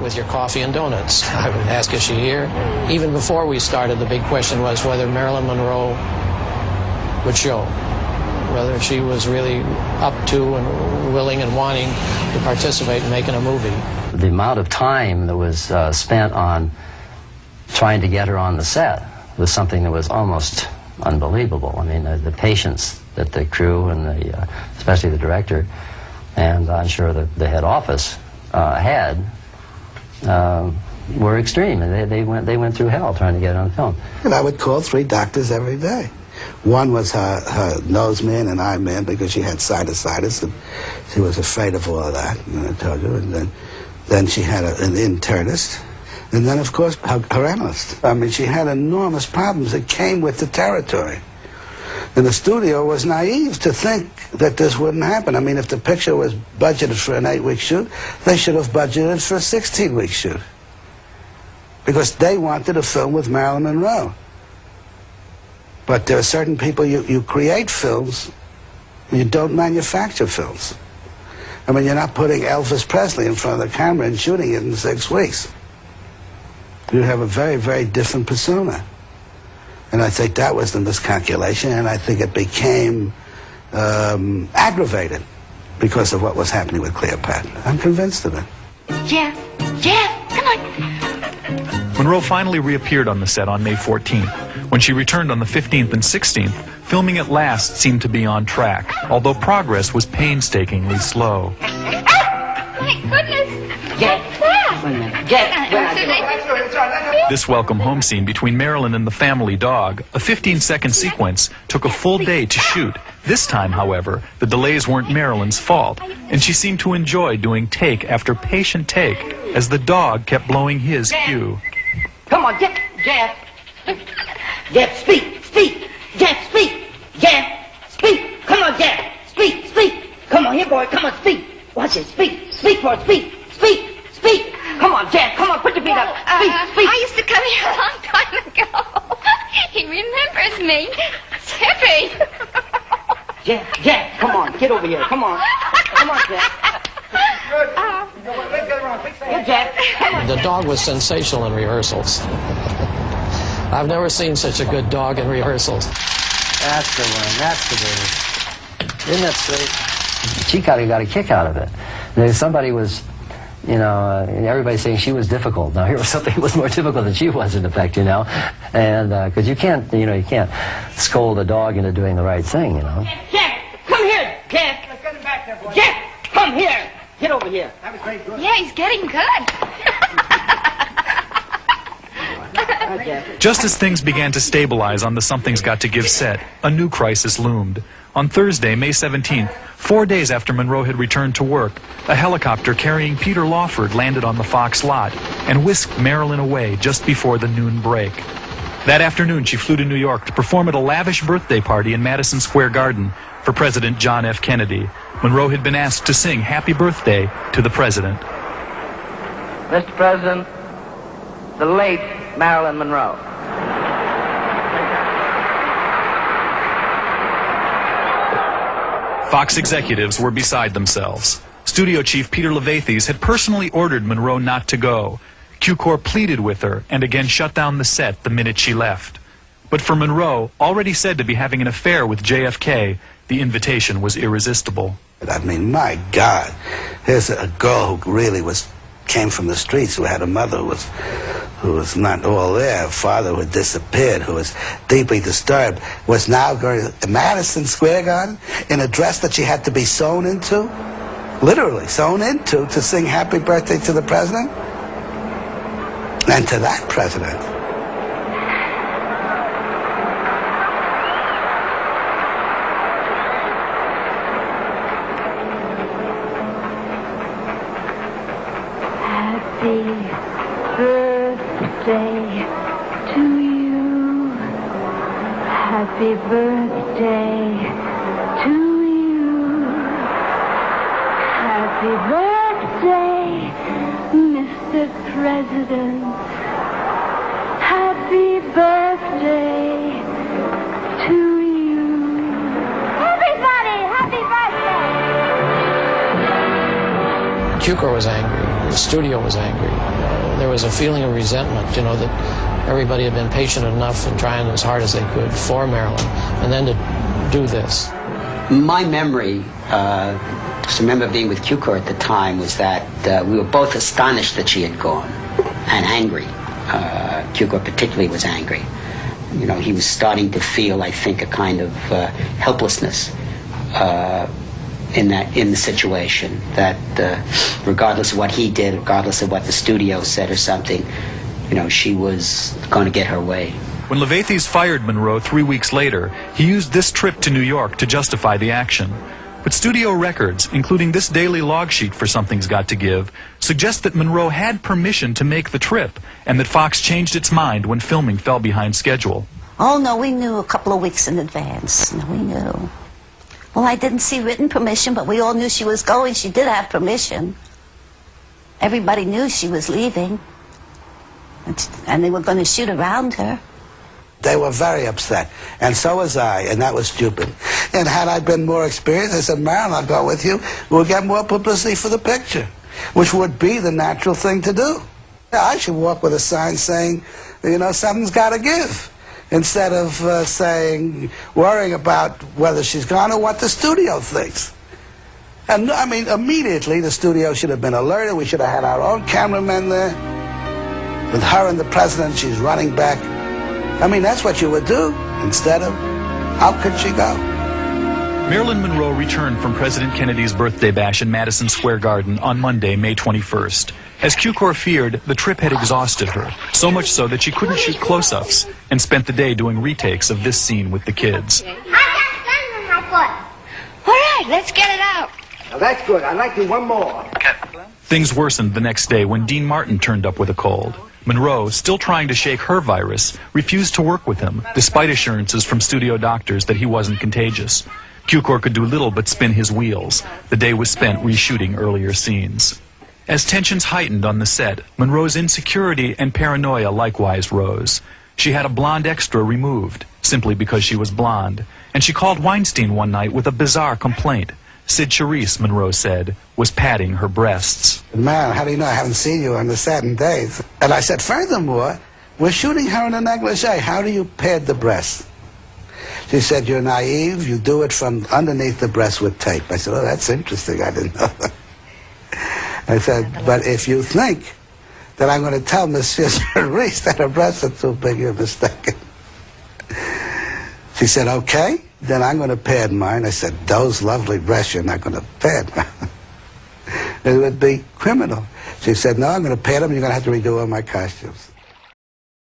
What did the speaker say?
with your coffee and donuts. I would ask, is she here? Even before we started, the big question was whether Marilyn Monroe would show, whether she was really up to and willing and wanting to participate in making a movie. The amount of time that was spent on trying to get her on the set was something that was almost unbelievable. I mean, the patience that the crew and especially the director, and I'm sure the head office had, were extreme, and they went through hell trying to get it on film. And I would call 3 doctors every day. One was her nose man and eye man, because she had sinusitis, and she was afraid of all of that, and I told you. And then she had an internist, and then, of course, her analyst. I mean, she had enormous problems that came with the territory. And the studio was naive to think that this wouldn't happen. I mean, if the picture was budgeted for an 8-week shoot, they should have budgeted for a 16-week shoot, because they wanted a film with Marilyn Monroe. But there are certain people, you create films, you don't manufacture films. I mean, you're not putting Elvis Presley in front of the camera and shooting it in 6 weeks. You have a very, very different persona. And I think that was the miscalculation, and I think it became aggravated because of what was happening with Cleopatra. I'm convinced of it. Jeff, come on. Monroe finally reappeared on the set on May 14th. When she returned on the 15th and 16th, filming at last seemed to be on track, although progress was painstakingly slow. My goodness. Jeff, wait a minute. Jeff, This welcome home scene between Marilyn and the family dog, a 15-second sequence, took a full day to shoot. This time, however, the delays weren't Marilyn's fault, and she seemed to enjoy doing take after patient take as the dog kept blowing his cue. come on, Jeff. Jeff, speak. Jeff, speak. Jeff, speak. Come on, Jeff. Speak. Come on, here, boy. Come on, speak. Watch it. Speak, boy. Speak. Come on, Jeff. Come on, put your feet up. Speak. I used to come here a long time ago. He remembers me. Tippy. Jeff, come on. Get over here. Come on, Jeff. Good, Jeff. Come on. The dog was sensational in rehearsals. I've never seen such a good dog in rehearsals. That's the one. That's the baby. Isn't that straight? She got a kick out of it. Somebody was, everybody's saying she was difficult. Now here was something that was more difficult than she was, in effect, and because you can't scold a dog into doing the right thing, Jeff, come here, Jeff. Let's get him back there, boy. Jeff, come here. Get over here. That was very good. Yeah, he's getting good. Just as things began to stabilize on the Something's Got to Give set, a new crisis loomed. On Thursday, May 17th, 4 days after Monroe had returned to work, a helicopter carrying Peter Lawford landed on the Fox lot and whisked Marilyn away just before the noon break. That afternoon, she flew to New York to perform at a lavish birthday party in Madison Square Garden for President John F. Kennedy. Monroe had been asked to sing Happy Birthday to the President. Mr. President, the late Marilyn Monroe. Fox executives were beside themselves. Studio chief Peter Levathes had personally ordered Monroe not to go. Q-Corps pleaded with her and again shut down the set the minute she left. But for Monroe, already said to be having an affair with JFK, the invitation was irresistible. I mean, my God, here's a girl who really came from the streets, who had a mother who was not all there, a father who had disappeared, who was deeply disturbed, was now going to Madison Square Garden in a dress that she had to be sewn into, literally sewn into, to sing Happy Birthday to the President, and to that president. Happy birthday to you. Happy birthday to you. Happy birthday, Mr. President. Happy birthday to you. Everybody, happy birthday! Q-Corps was angry. The studio was angry. There was a feeling of resentment, you know, that everybody had been patient enough and trying as hard as they could for Marilyn, and then to do this. My memory, just remember being with Cukor at the time, was that we were both astonished that she had gone, and angry. Cukor particularly was angry. You know, he was starting to feel, I think, a kind of helplessness in the situation, that regardless of what he did, regardless of what the studio said or something, you know, she was going to get her way. When Levathes fired Monroe 3 weeks later, he used this trip to New York to justify the action. But studio records, including this daily log sheet for Something's Got to Give, suggest that Monroe had permission to make the trip, and that Fox changed its mind when filming fell behind schedule. Oh, no, we knew a couple of weeks in advance. No, we knew. Well, I didn't see written permission, but we all knew she was going. She did have permission. Everybody knew she was leaving. And they were going to shoot around her. They were very upset, and so was I, and that was stupid. And had I been more experienced, I said, Marilyn, I'll go with you. We'll get more publicity for the picture, which would be the natural thing to do. I should walk with a sign saying, you know, something's got to give, instead of worrying about whether she's gone or what the studio thinks. And, I mean, immediately the studio should have been alerted. We should have had our own cameramen there. With her and the president, she's running back. I mean, that's what you would do, instead of, how could she go? Marilyn Monroe returned from President Kennedy's birthday bash in Madison Square Garden on Monday, May 21st. As Cukor feared, the trip had exhausted her, so much so that she couldn't shoot close-ups, and spent the day doing retakes of this scene with the kids. I got guns in my foot. All right, let's get it out. Now, that's good. I'd like to do one more. Things worsened the next day when Dean Martin turned up with a cold. Monroe, still trying to shake her virus, refused to work with him, despite assurances from studio doctors that he wasn't contagious. Cukor could do little but spin his wheels. The day was spent reshooting earlier scenes. As tensions heightened on the set, Monroe's insecurity and paranoia likewise rose. She had a blonde extra removed, simply because she was blonde, and she called Weinstein one night with a bizarre complaint. Sid Charisse, Monroe said, was patting her breasts. Man, how do you know I haven't seen you on the set in days? And I said, furthermore, we're shooting her in a negligee. How do you pad the breast? She said, you're naive. You do it from underneath the breast with tape. I said, oh, that's interesting. I didn't know that. I said, but if you think that I'm going to tell Monsieur Charisse that her breasts are too big, you're mistaken. She said, okay, then I'm going to pad mine. I said, those lovely breasts you're not going to pad. It would be criminal. She said, no, I'm going to pad them. You're going to have to redo all my costumes.